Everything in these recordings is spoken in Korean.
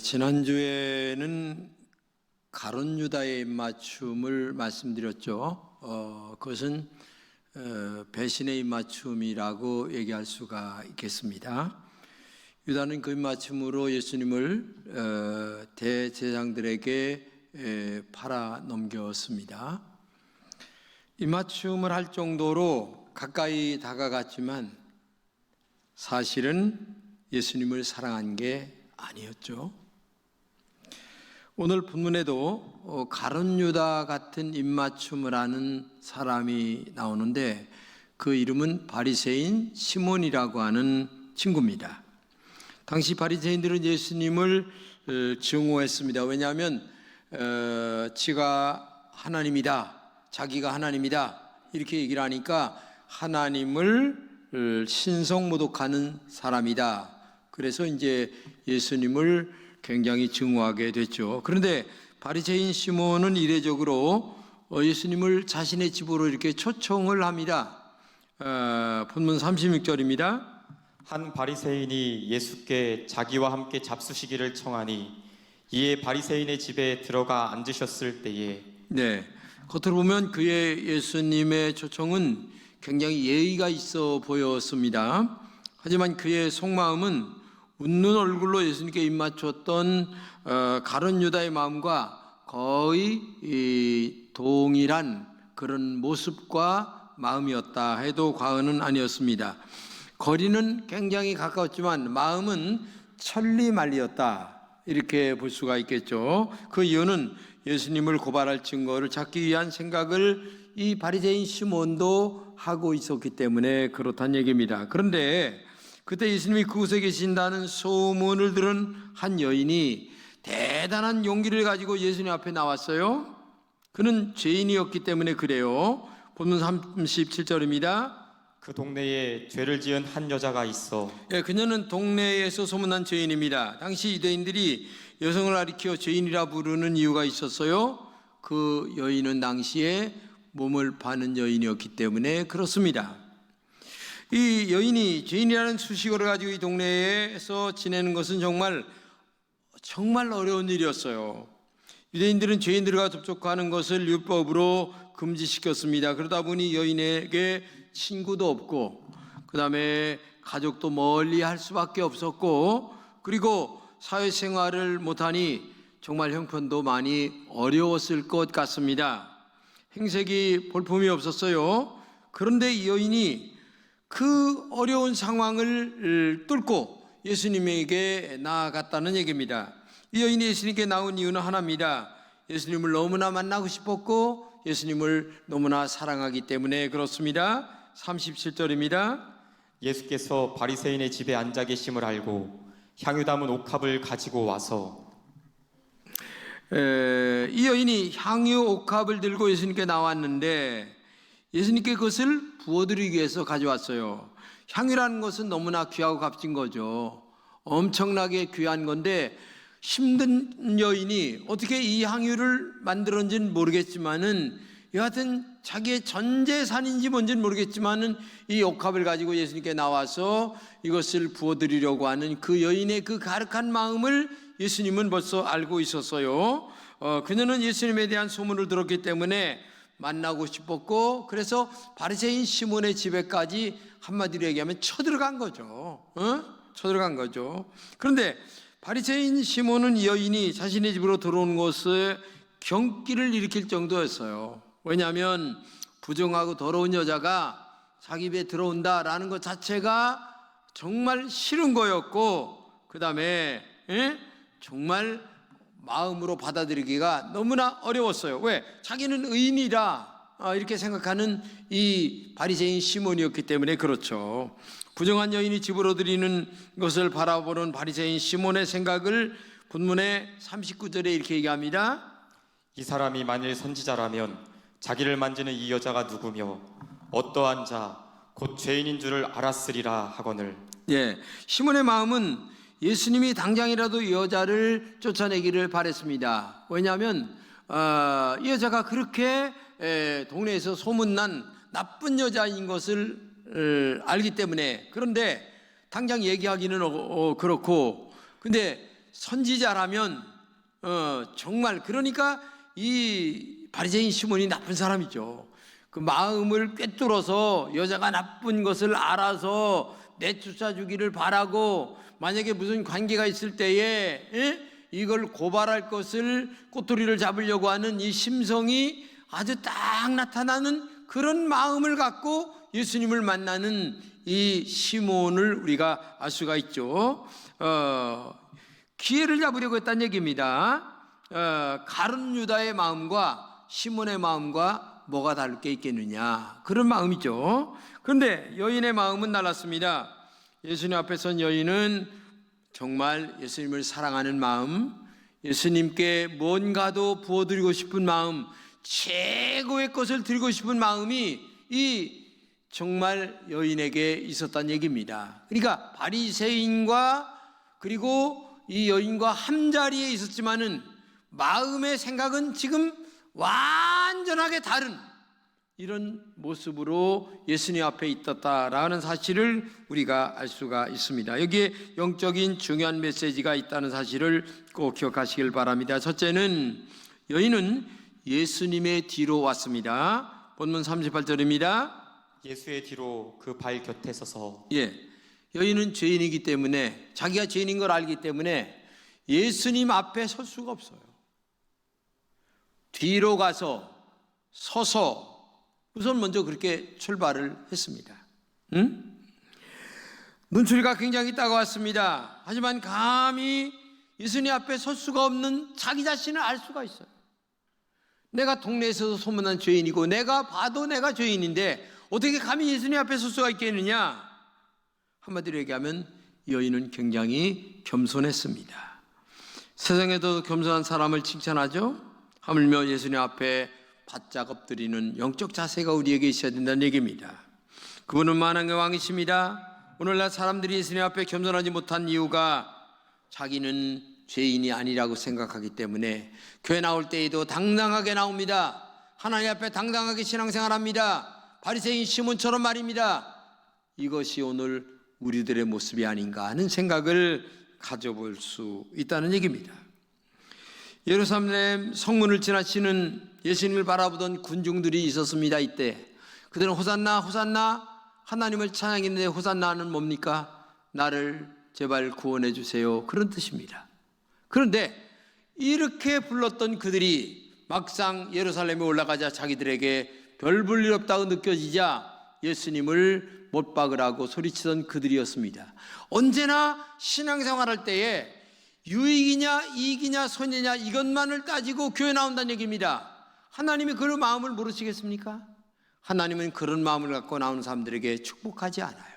지난주에는 가룟 유다의 입맞춤을 말씀드렸죠. 그것은 배신의 입맞춤이라고 얘기할 수가 있겠습니다. 유다는 그 입맞춤으로 예수님을 대제사장들에게 팔아 넘겼습니다. 입맞춤을 할 정도로 가까이 다가갔지만 사실은 예수님을 사랑한 게 아니었죠. 오늘 본문에도 가룟 유다 같은 입맞춤을 하는 사람이 나오는데 그 이름은 바리새인 시몬이라고 하는 친구입니다. 당시 바리새인들은 예수님을 증오했습니다. 왜냐하면 지가 하나님이다, 자기가 하나님이다 이렇게 얘기를 하니까 하나님을 신성모독하는 사람이다. 그래서 이제 예수님을 굉장히 증오하게 됐죠. 그런데 바리새인 시몬은 이례적으로 예수님을 자신의 집으로 이렇게 초청을 합니다. 본문 36절입니다. 한 바리새인이 예수께 자기와 함께 잡수시기를 청하니 이에 바리새인의 집에 들어가 앉으셨을 때에 겉으로 보면 그의 예수님의 초청은 굉장히 예의가 있어 보였습니다. 하지만 그의 속마음은 웃는 얼굴로 예수님께 입맞췄던 가룟 유다의 마음과 거의 동일한 그런 모습과 마음이었다 해도 과언은 아니었습니다. 거리는 굉장히 가까웠지만 마음은 천리말리였다 이렇게 볼 수가 있겠죠. 그 이유는 예수님을 고발할 증거를 찾기 위한 생각을 이 바리새인 시몬도 하고 있었기 때문에 그렇다는 얘기입니다. 그런데 그때 예수님이 그곳에 계신다는 소문을 들은 한 여인이 대단한 용기를 가지고 예수님 앞에 나왔어요. 그는 죄인이었기 때문에 그래요. 본문 37절입니다. 그 동네에 죄를 지은 한 여자가 있어. 그녀는 동네에서 소문난 죄인입니다. 당시 유대인들이 여성을 가리켜 죄인이라 부르는 이유가 있었어요. 그 여인은 당시에 몸을 파는 여인이었기 때문에 그렇습니다. 이 여인이 죄인이라는 수식어를 가지고 이 동네에서 지내는 것은 정말 어려운 일이었어요. 유대인들은 죄인들과 접촉하는 것을 율법으로 금지시켰습니다. 그러다 보니 여인에게 친구도 없고 그 다음에 가족도 멀리 할 수밖에 없었고 그리고 사회생활을 못하니 정말 형편도 많이 어려웠을 것 같습니다. 행색이 볼품이 없었어요. 그런데 이 여인이 그 어려운 상황을 뚫고 예수님에게 나아갔다는 얘기입니다. 이 여인이 예수님께 나온 이유는 하나입니다. 예수님을 너무나 만나고 싶었고 예수님을 너무나 사랑하기 때문에 그렇습니다. 37절입니다. 예수께서 바리새인의 집에 앉아 계심을 알고 향유 담은 옥합을 가지고 와서 이 여인이 향유 옥합을 들고 예수님께 나왔는데 예수님께 그것을 부어드리기 위해서 가져왔어요. 향유라는 것은 너무나 귀하고 값진 거죠. 엄청나게 귀한 건데 힘든 여인이 어떻게 이 향유를 만들었는지는 모르겠지만은 여하튼 자기의 전 재산인지 뭔지는 모르겠지만은 이 옥합을 가지고 예수님께 나와서 이것을 부어드리려고 하는 그 여인의 그 가득한 마음을 예수님은 벌써 알고 있었어요. 그녀는 예수님에 대한 소문을 들었기 때문에 만나고 싶었고 그래서 바리새인 시몬의 집에까지 한마디로 얘기하면 쳐들어간 거죠. 쳐들어간 거죠. 그런데 바리새인 시몬은 이 여인이 자신의 집으로 들어오는 것에 경기를 일으킬 정도였어요. 왜냐하면 부정하고 더러운 여자가 자기 집에 들어온다라는 것 자체가 정말 싫은 거였고 그 다음에 정말 마음으로 받아들이기가 너무나 어려웠어요. 왜? 자기는 의인이라 이렇게 생각하는 이 바리새인 시몬이었기 때문에 그렇죠. 부정한 여인이 집으로 들이는 것을 바라보는 바리새인 시몬의 생각을 본문의 39절에 이렇게 얘기합니다. 이 사람이 만일 선지자라면 자기를 만지는 이 여자가 누구며 어떠한 자 곧 죄인인 줄을 알았으리라 하거늘. 시몬의 마음은 예수님이 당장이라도 이 여자를 쫓아내기를 바랬습니다. 왜냐하면 이 여자가 그렇게 동네에서 소문난 나쁜 여자인 것을 알기 때문에. 그런데 당장 얘기하기는 그렇고 근데 선지자라면 정말 그러니까 이 바리새인 시몬이 나쁜 사람이죠. 그 마음을 꿰뚫어서 여자가 나쁜 것을 알아서 내쫓아 주기를 바라고 만약에 무슨 관계가 있을 때에 이걸 고발할 것을 꼬투리를 잡으려고 하는 이 심성이 아주 딱 나타나는 그런 마음을 갖고 예수님을 만나는 이 시몬을 우리가 알 수가 있죠. 기회를 잡으려고 했다는 얘기입니다. 가룟 유다의 마음과 시몬의 마음과 뭐가 다를 게 있겠느냐, 그런 마음이죠. 그런데 여인의 마음은 달랐습니다. 예수님 앞에 선 여인은 정말 예수님을 사랑하는 마음, 예수님께 뭔가도 부어드리고 싶은 마음, 최고의 것을 드리고 싶은 마음이 이 정말 여인에게 있었다는 얘기입니다. 그러니까 바리새인과 그리고 이 여인과 한자리에 있었지만은 마음의 생각은 지금 완전하게 다른 이런 모습으로 예수님 앞에 있었다라는 사실을 우리가 알 수가 있습니다. 여기에 영적인 중요한 메시지가 있다는 사실을 꼭 기억하시길 바랍니다. 첫째는 여인은 예수님의 뒤로 왔습니다. 본문 38절입니다. 예수의 뒤로 그 발 곁에 서서 여인은 죄인이기 때문에, 자기가 죄인인 걸 알기 때문에 예수님 앞에 설 수가 없어요. 뒤로 가서 서서 우선 먼저 그렇게 출발을 했습니다. 눈초리가 굉장히 따가웠습니다. 하지만 감히 예수님 앞에 설 수가 없는 자기 자신을 알 수가 있어요. 내가 동네에서도 소문난 죄인이고 내가 봐도 내가 죄인인데 어떻게 감히 예수님 앞에 설 수가 있겠느냐. 한마디로 얘기하면 여인은 굉장히 겸손했습니다. 세상에도 겸손한 사람을 칭찬하죠. 하물며 예수님 앞에 바짝 엎드리는 영적 자세가 우리에게 있어야 된다는 얘기입니다. 그분은 만왕의 왕이십니다. 오늘날 사람들이 예수님 앞에 겸손하지 못한 이유가 자기는 죄인이 아니라고 생각하기 때문에 교회 나올 때에도 당당하게 나옵니다. 하나님 앞에 당당하게 신앙생활합니다. 바리새인 시몬처럼 말입니다. 이것이 오늘 우리들의 모습이 아닌가 하는 생각을 가져볼 수 있다는 얘기입니다. 예루살렘 성문을 지나치는 예수님을 바라보던 군중들이 있었습니다. 이때 그들은 호산나 호산나, 하나님을 찬양했는데 호산나는 뭡니까? 나를 제발 구원해 주세요, 그런 뜻입니다. 그런데 이렇게 불렀던 그들이 막상 예루살렘에 올라가자 자기들에게 별 볼 일 없다고 느껴지자 예수님을 못 박으라고 소리치던 그들이었습니다. 언제나 신앙생활할 때에 유익이냐 이익이냐 손해냐 이것만을 따지고 교회 나온다는 얘기입니다. 하나님이 그런 마음을 모르시겠습니까? 하나님은 그런 마음을 갖고 나오는 사람들에게 축복하지 않아요.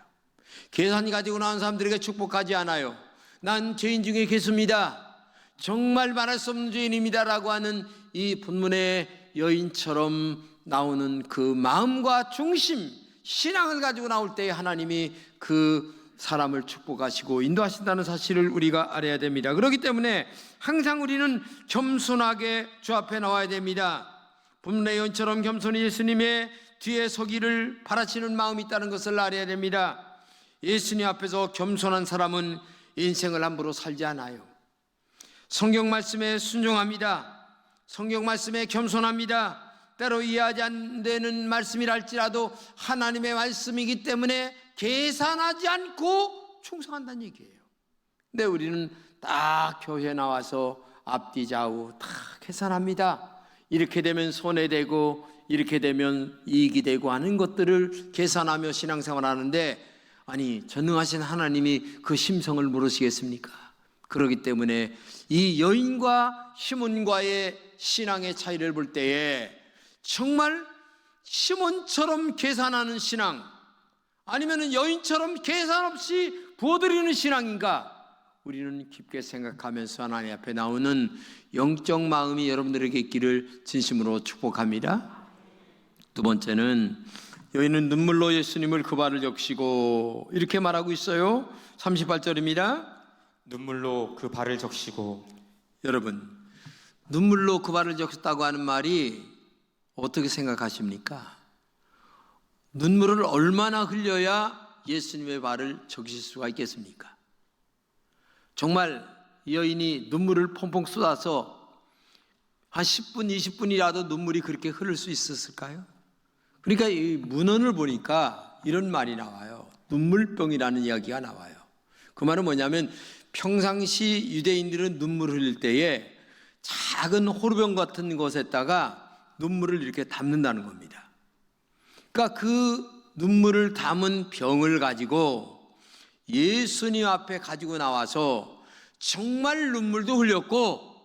계산 가지고 나오는 사람들에게 축복하지 않아요. 난 죄인 중에 계십니다, 정말 말할 수 없는 죄인입니다라고 하는 이 본문의 여인처럼 나오는 그 마음과 중심, 신앙을 가지고 나올 때 하나님이 그 사람을 축복하시고 인도하신다는 사실을 우리가 알아야 됩니다. 그렇기 때문에 항상 우리는 겸손하게 주 앞에 나와야 됩니다. 본문의 여인처럼 겸손히 예수님의 뒤에 서기를 바라시는 마음이 있다는 것을 알아야 됩니다. 예수님 앞에서 겸손한 사람은 인생을 함부로 살지 않아요. 성경 말씀에 순종합니다. 성경 말씀에 겸손합니다. 때로 이해하지 안 되는 말씀이랄지라도 하나님의 말씀이기 때문에 계산하지 않고 충성한다는 얘기예요. 근데 우리는 딱 교회 나와서 앞뒤 좌우 다 계산합니다. 이렇게 되면 손해되고 이렇게 되면 이익이 되고 하는 것들을 계산하며 신앙생활하는데, 아니 전능하신 하나님이 그 심성을 모르시겠습니까? 그렇기 때문에 이 여인과 시몬과의 신앙의 차이를 볼 때에 정말 시몬처럼 계산하는 신앙, 아니면 여인처럼 계산 없이 부어드리는 신앙인가? 우리는 깊게 생각하면서 하나님 앞에 나오는 영적 마음이 여러분들에게 있기를 진심으로 축복합니다. 두 번째는 여인은 눈물로 예수님을 그 발을 적시고 이렇게 말하고 있어요. 38절입니다. 눈물로 그 발을 적시고. 여러분, 눈물로 그 발을 적셨다고 하는 말이 어떻게 생각하십니까? 눈물을 얼마나 흘려야 예수님의 발을 적실 수가 있겠습니까? 정말 이 여인이 눈물을 펑펑 쏟아서 한 10분, 20분이라도 눈물이 그렇게 흐를 수 있었을까요? 그러니까 이 문헌을 보니까 이런 말이 나와요. 눈물병이라는 이야기가 나와요. 그 말은 뭐냐면 평상시 유대인들은 눈물 흘릴 때에 작은 호루병 같은 것에다가 눈물을 이렇게 담는다는 겁니다. 그러니까 그 눈물을 담은 병을 가지고 예수님 앞에 가지고 나와서 정말 눈물도 흘렸고,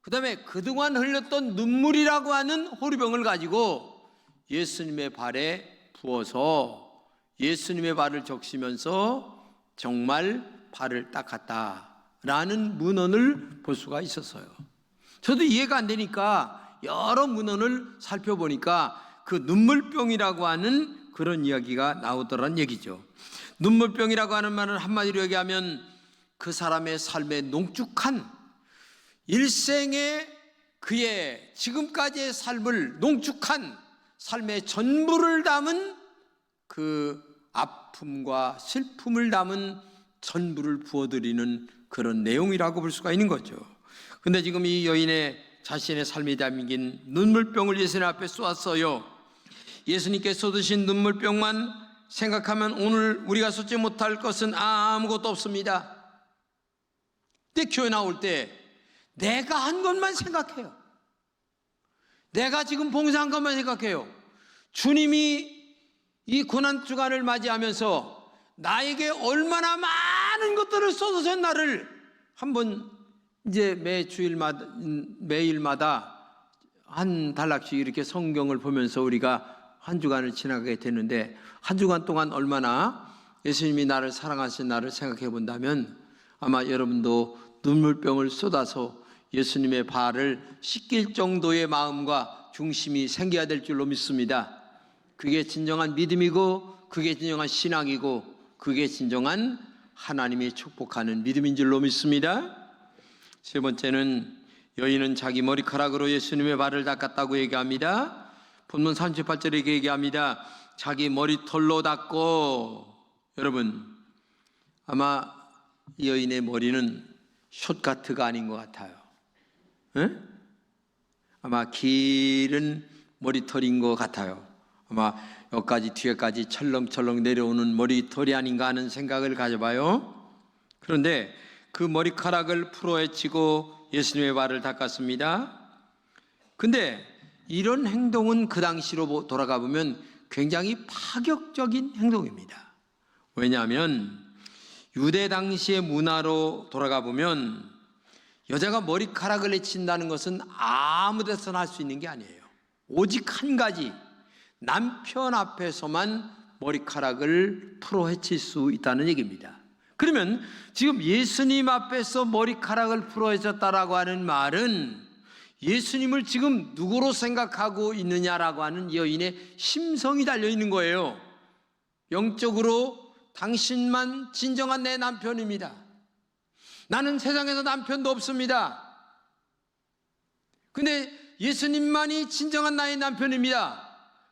그 다음에 그동안 흘렸던 눈물이라고 하는 호루병을 가지고 예수님의 발에 부어서 예수님의 발을 적시면서 정말 발을 닦았다라는 문헌을 볼 수가 있었어요. 저도 이해가 안 되니까 여러 문헌을 살펴보니까 그 눈물병이라고 하는 그런 이야기가 나오더란 얘기죠. 눈물병이라고 하는 말은 한마디로 얘기하면 그 사람의 삶의 농축한 일생의 그의 지금까지의 삶을 농축한 삶의 전부를 담은 그 아픔과 슬픔을 담은 전부를 부어드리는 그런 내용이라고 볼 수가 있는 거죠. 근데 지금 이 여인의 자신의 삶이 담긴 눈물병을 예수님 앞에 쏘았어요. 예수님께 쏟으신 눈물병만 생각하면 오늘 우리가 쏟지 못할 것은 아무것도 없습니다. 근데 교회 나올 때 내가 한 것만 생각해요. 내가 지금 봉사한 것만 생각해요. 주님이 이 고난주간을 맞이하면서 나에게 얼마나 많은 것들을 쏟아서 나를 한번 이제 매일마다 한 단락씩 이렇게 성경을 보면서 우리가 한 주간을 지나가게 되는데, 한 주간 동안 얼마나 예수님이 나를 사랑하신 나를 생각해 본다면 아마 여러분도 눈물병을 쏟아서 예수님의 발을 씻길 정도의 마음과 중심이 생겨야 될 줄로 믿습니다. 그게 진정한 믿음이고, 그게 진정한 신앙이고, 그게 진정한 하나님이 축복하는 믿음인 줄로 믿습니다. 세 번째는 여인은 자기 머리카락으로 예수님의 발을 닦았다고 얘기합니다. 본문 38절에 이렇게 얘기합니다. 자기 머리털로 닦고. 여러분, 아마 이 여인의 머리는 숏카트가 아닌 것 같아요. 에? 아마 길은 머리털인 것 같아요. 아마 여기까지 뒤에까지 철렁철렁 내려오는 머리털이 아닌가 하는 생각을 가져봐요. 그런데 그 머리카락을 풀어헤치고 예수님의 발을 닦았습니다. 근데 이런 행동은 그 당시로 돌아가 보면 굉장히 파격적인 행동입니다. 왜냐하면 유대 당시의 문화로 돌아가 보면 여자가 머리카락을 헤친다는 것은 아무 데서나 할 수 있는 게 아니에요. 오직 한 가지, 남편 앞에서만 머리카락을 풀어 헤칠 수 있다는 얘기입니다. 그러면 지금 예수님 앞에서 머리카락을 풀어 헤쳤다라고 하는 말은 예수님을 지금 누구로 생각하고 있느냐라고 하는 여인의 심성이 달려 있는 거예요. 영적으로 당신만 진정한 내 남편입니다. 나는 세상에서 남편도 없습니다. 근데 예수님만이 진정한 나의 남편입니다.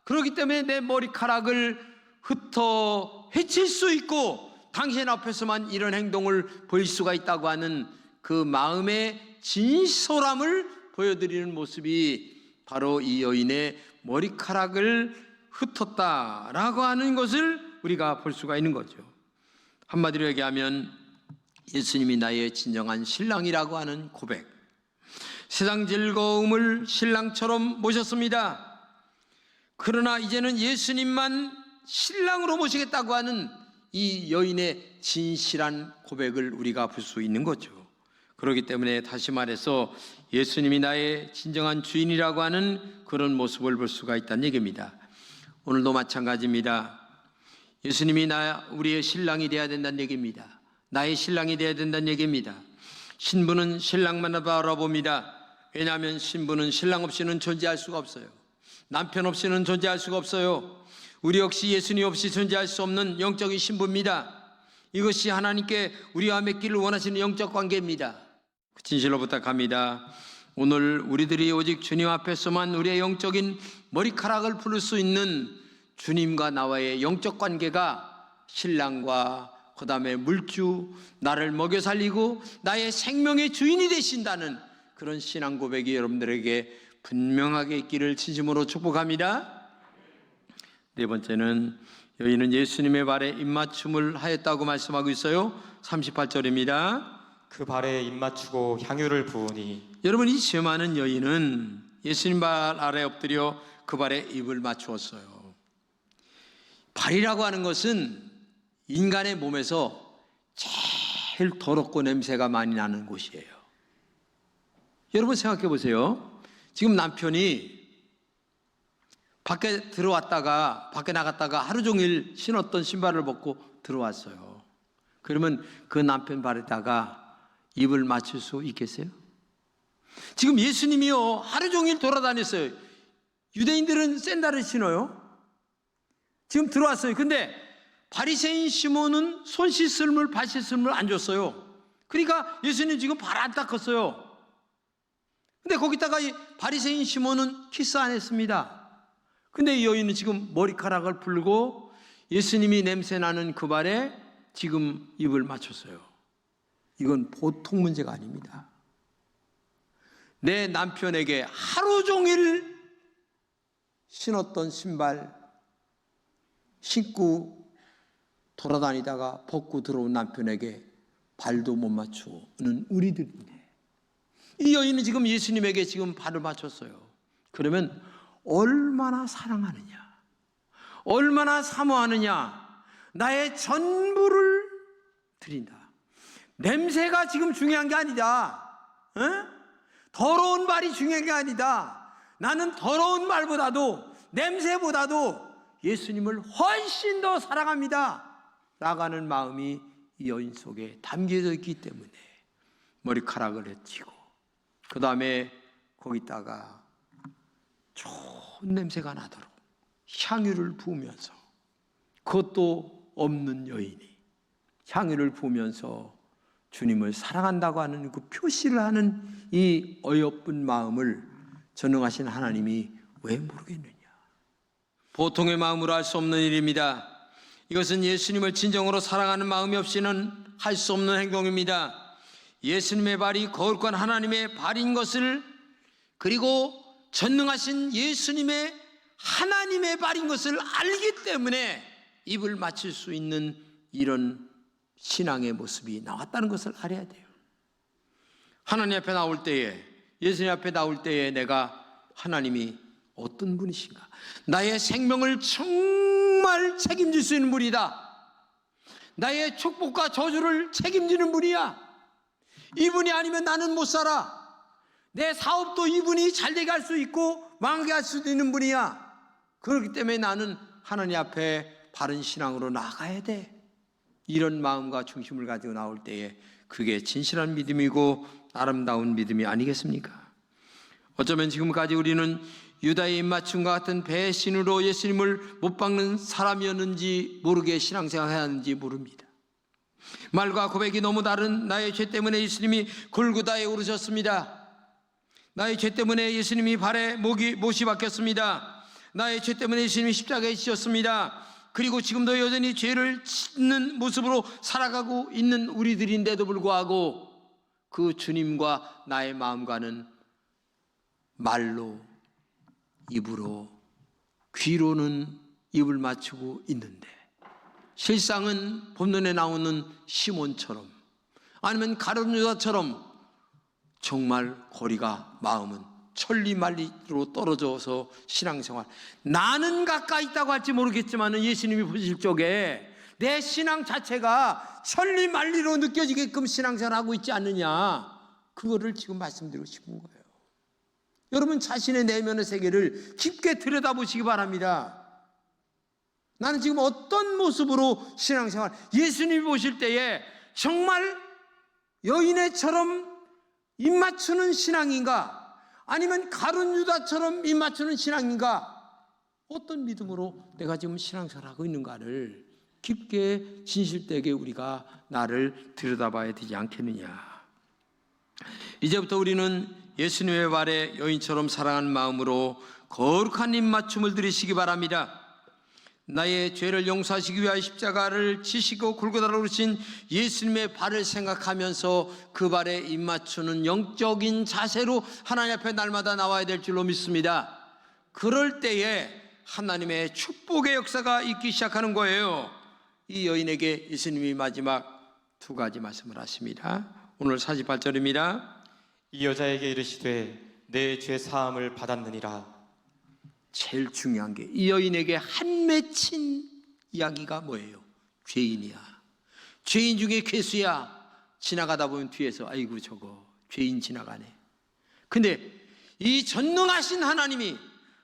그렇기 때문에 내 머리카락을 흩어 헤칠 수 있고 당신 앞에서만 이런 행동을 보일 수가 있다고 하는 그 마음의 진솔함을 보여드리는 모습이 바로 이 여인의 머리카락을 흩었다라고 하는 것을 우리가 볼 수가 있는 거죠. 한마디로 얘기하면 예수님이 나의 진정한 신랑이라고 하는 고백. 세상 즐거움을 신랑처럼 모셨습니다. 그러나 이제는 예수님만 신랑으로 모시겠다고 하는 이 여인의 진실한 고백을 우리가 볼 수 있는 거죠. 그렇기 때문에 다시 말해서 예수님이 나의 진정한 주인이라고 하는 그런 모습을 볼 수가 있다는 얘기입니다. 오늘도 마찬가지입니다. 예수님이 우리의 신랑이 되어야 된다는 얘기입니다. 나의 신랑이 되어야 된다는 얘기입니다. 신부는 신랑만 바라봅니다. 왜냐하면 신부는 신랑 없이는 존재할 수가 없어요. 남편 없이는 존재할 수가 없어요. 우리 역시 예수님 없이 존재할 수 없는 영적인 신부입니다. 이것이 하나님께 우리와 맺기를 원하시는 영적 관계입니다. 진실로 부탁합니다. 오늘 우리들이 오직 주님 앞에서만 우리의 영적인 머리카락을 풀을 수 있는 주님과 나와의 영적 관계가 신랑과 그 다음에 물주, 나를 먹여 살리고 나의 생명의 주인이 되신다는 그런 신앙 고백이 여러분들에게 분명하게 있기를 진심으로 축복합니다. 네 번째는 여인은 예수님의 발에 입맞춤을 하였다고 말씀하고 있어요. 38절입니다. 그 발에 입맞추고 향유를 부으니. 여러분, 이 시험하는 여인은 예수님 발 아래 엎드려 그 발에 입을 맞추었어요. 발이라고 하는 것은 인간의 몸에서 제일 더럽고 냄새가 많이 나는 곳이에요. 여러분 생각해 보세요. 지금 남편이 밖에 나갔다가 하루 종일 신었던 신발을 벗고 들어왔어요. 그러면 그 남편 발에다가 입을 맞출 수 있겠어요? 지금 예수님이요, 하루 종일 돌아다녔어요. 유대인들은 샌들을 신어요. 지금 들어왔어요. 근데 바리새인 시몬은 손 씻을 물, 발 씻을 물 안 줬어요. 그러니까 예수님 지금 발 안 닦았어요. 근데 거기다가 이 바리새인 시몬은 키스 안 했습니다. 근데 이 여인은 지금 머리카락을 풀고 예수님이 냄새나는 그 발에 지금 입을 맞췄어요. 이건 보통 문제가 아닙니다. 내 남편에게 하루 종일 신었던 신발 신고 돌아다니다가 벗고 들어온 남편에게 발도 못 맞추는 우리들인데, 이 여인은 지금 예수님에게 지금 발을 맞췄어요. 그러면 얼마나 사랑하느냐, 얼마나 사모하느냐, 나의 전부를 드린다. 냄새가 지금 중요한 게 아니다. 더러운 발이 중요한 게 아니다. 나는 더러운 발보다도 냄새보다도 예수님을 훨씬 더 사랑합니다 나가는 마음이 이 여인 속에 담겨져 있기 때문에 머리카락을 헤치고 그 다음에 거기다가 좋은 냄새가 나도록 향유를 부으면서, 그것도 없는 여인이 향유를 부으면서 주님을 사랑한다고 하는 그 표시를 하는 이 어여쁜 마음을 전능하신 하나님이 왜 모르겠느냐. 보통의 마음으로 할 수 없는 일입니다. 이것은 예수님을 진정으로 사랑하는 마음이 없이는 할 수 없는 행동입니다. 예수님의 발이 거룩한 하나님의 발인 것을, 그리고 전능하신 예수님의 하나님의 발인 것을 알기 때문에 입을 맞출 수 있는 이런 신앙의 모습이 나왔다는 것을 알아야 돼요. 하나님 앞에 나올 때에, 예수님 앞에 나올 때에 내가 하나님이 어떤 분이신가, 나의 생명을 정말 책임질 수 있는 분이다, 나의 축복과 저주를 책임지는 분이야, 이분이 아니면 나는 못 살아, 내 사업도 이분이 잘되게 할 수 있고 망하게 할 수도 있는 분이야. 그렇기 때문에 나는 하나님 앞에 바른 신앙으로 나가야 돼. 이런 마음과 중심을 가지고 나올 때에 그게 진실한 믿음이고 아름다운 믿음이 아니겠습니까? 어쩌면 지금까지 우리는 유다의 입맞춤과 같은 배신으로 예수님을 못 박는 사람이었는지 모르게 신앙생활을 하는지 모릅니다. 말과 고백이 너무 다른 나의 죄 때문에 예수님이 골고다에 오르셨습니다. 나의 죄 때문에 예수님이 발에 못이 박혔습니다. 나의 죄 때문에 예수님이 십자가에 지셨습니다. 그리고 지금도 여전히 죄를 짓는 모습으로 살아가고 있는 우리들인데도 불구하고 그 주님과 나의 마음과는 말로, 입으로, 귀로는 입을 맞추고 있는데, 실상은 본문에 나오는 시몬처럼 아니면 가룟 유다처럼 정말 거리가, 마음은 천리만리로 떨어져서 신앙생활, 나는 가까이 있다고 할지 모르겠지만 예수님이 보실 적에 내 신앙 자체가 천리만리로 느껴지게끔 신앙생활하고 있지 않느냐, 그거를 지금 말씀드리고 싶은 거예요. 여러분 자신의 내면의 세계를 깊게 들여다보시기 바랍니다. 나는 지금 어떤 모습으로 신앙생활, 예수님이 보실 때에 정말 여인애처럼 입맞추는 신앙인가, 아니면 가룟 유다처럼 입맞추는 신앙인가, 어떤 믿음으로 내가 지금 신앙생활하고 있는가를 깊게 진실되게 우리가 나를 들여다봐야 되지 않겠느냐. 이제부터 우리는 예수님의 발에 여인처럼 사랑하는 마음으로 거룩한 입맞춤을 드리시기 바랍니다. 나의 죄를 용서하시기 위하여 십자가를 지시고 골고다로 오르신 예수님의 발을 생각하면서 그 발에 입맞추는 영적인 자세로 하나님 앞에 날마다 나와야 될 줄로 믿습니다. 그럴 때에 하나님의 축복의 역사가 있기 시작하는 거예요. 이 여인에게 예수님이 마지막 두 가지 말씀을 하십니다. 오늘 48절입니다. 이 여자에게 이르시되 내 죄 사함을 받았느니라. 제일 중요한 게 이 여인에게 한 맺힌 이야기가 뭐예요? 죄인이야. 죄인 중에 괴수야. 지나가다 보면 뒤에서 아이고 저거 죄인 지나가네. 근데 이 전능하신 하나님이,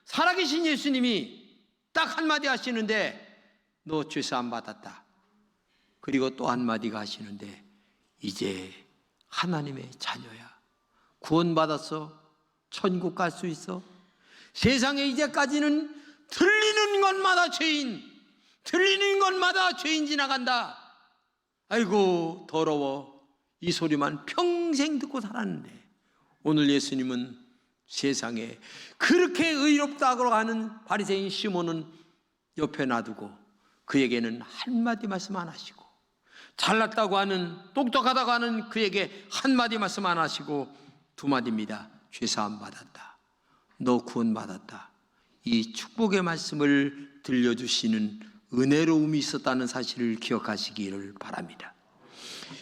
살아계신 예수님이 딱 한마디 하시는데 너 죄사함 받았다. 그리고 또 한마디가 하시는데 이제 하나님의 자녀야. 구원받았어. 천국 갈 수 있어. 세상에 이제까지는 들리는 것마다 죄인, 들리는 것마다 죄인 지나간다. 아이고 더러워. 이 소리만 평생 듣고 살았는데 오늘 예수님은 세상에 그렇게 의롭다고 하는 바리새인 시몬은 옆에 놔두고 그에게는 한마디 말씀 안 하시고, 잘났다고 하는, 똑똑하다고 하는 그에게 한마디 말씀 안 하시고 두 마디입니다. 죄사함 받았다. 너 구원받았다. 이 축복의 말씀을 들려주시는 은혜로움이 있었다는 사실을 기억하시기를 바랍니다.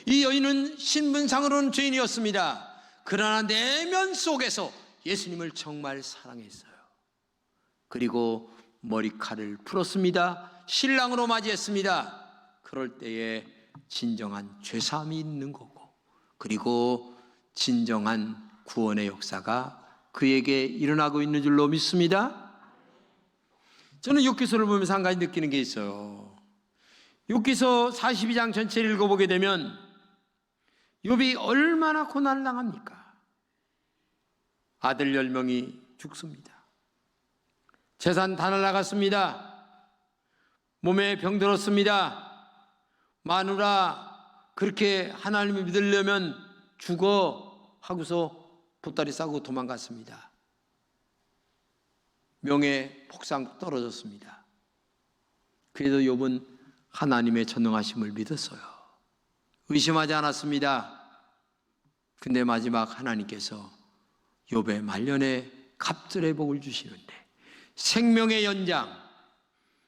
이 여인은 신분상으로는 죄인이었습니다. 그러나 내면 속에서 예수님을 정말 사랑했어요. 그리고 머리칼을 풀었습니다. 신랑으로 맞이했습니다. 그럴 때에 진정한 죄사함이 있는 거고, 그리고 진정한 구원의 역사가 그에게 일어나고 있는 줄로 믿습니다. 저는 욥기서를 보면서 한 가지 느끼는 게 있어요. 욥기서 42장 전체를 읽어보게 되면 욥이 얼마나 고난을 당합니까? 아들 10명이 죽습니다. 재산 다 날아갔습니다. 몸에 병들었습니다. 마누라 그렇게 하나님을 믿으려면 죽어 하고서 보따리 싸고 도망갔습니다. 명예 폭삭 떨어졌습니다. 그래도 욥은 하나님의 전능하심을 믿었어요. 의심하지 않았습니다. 근데 마지막 하나님께서 욥의 말년에 갑절의 복을 주시는데, 생명의 연장,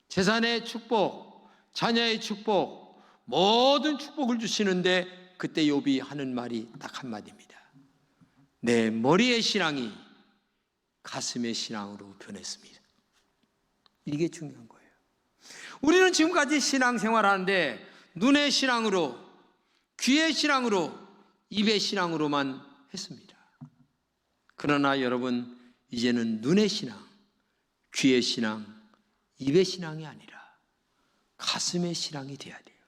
재산의 축복, 자녀의 축복, 모든 축복을 주시는데 그때 욥이 하는 말이 딱 한마디입니다. 내 머리의 신앙이 가슴의 신앙으로 변했습니다. 이게 중요한 거예요. 우리는 지금까지 신앙생활하는데 눈의 신앙으로, 귀의 신앙으로, 입의 신앙으로만 했습니다. 그러나 여러분, 이제는 눈의 신앙, 귀의 신앙, 입의 신앙이 아니라 가슴의 신앙이 돼야 돼요.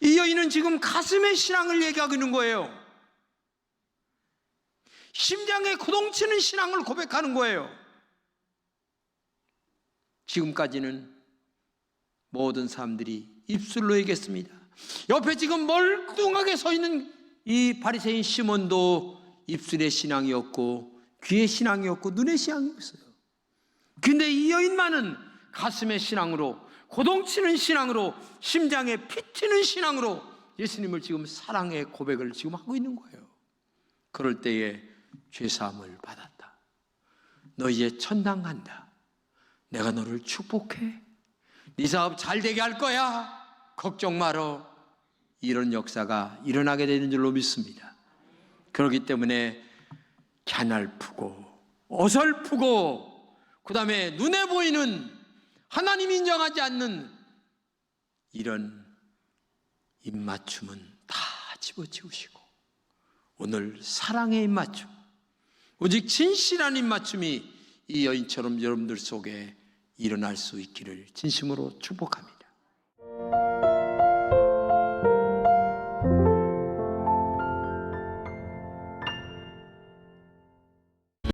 이 여인은 지금 가슴의 신앙을 얘기하고 있는 거예요. 심장에 고동치는 신앙을 고백하는 거예요. 지금까지는 모든 사람들이 입술로 얘기했습니다. 옆에 지금 멀뚱하게 서 있는 이 바리새인 시몬도 입술의 신앙이었고 귀의 신앙이었고 눈의 신앙이었어요. 근데 이 여인만은 가슴의 신앙으로, 고동치는 신앙으로, 심장에 피 튀는 신앙으로 예수님을 지금 사랑의 고백을 지금 하고 있는 거예요. 그럴 때에 죄사함을 받았다. 너 이제 천당 간다. 내가 너를 축복해. 네 사업 잘 되게 할 거야. 걱정 말어. 이런 역사가 일어나게 되는 줄로 믿습니다. 그렇기 때문에 갸냘프고 어설프고 그 다음에 눈에 보이는 하나님 인정하지 않는 이런 입맞춤은 다 집어치우시고 오늘 사랑의 입맞춤, 오직 진실한 입맞춤이 이 여인처럼 여러분들 속에 일어날 수 있기를 진심으로 축복합니다.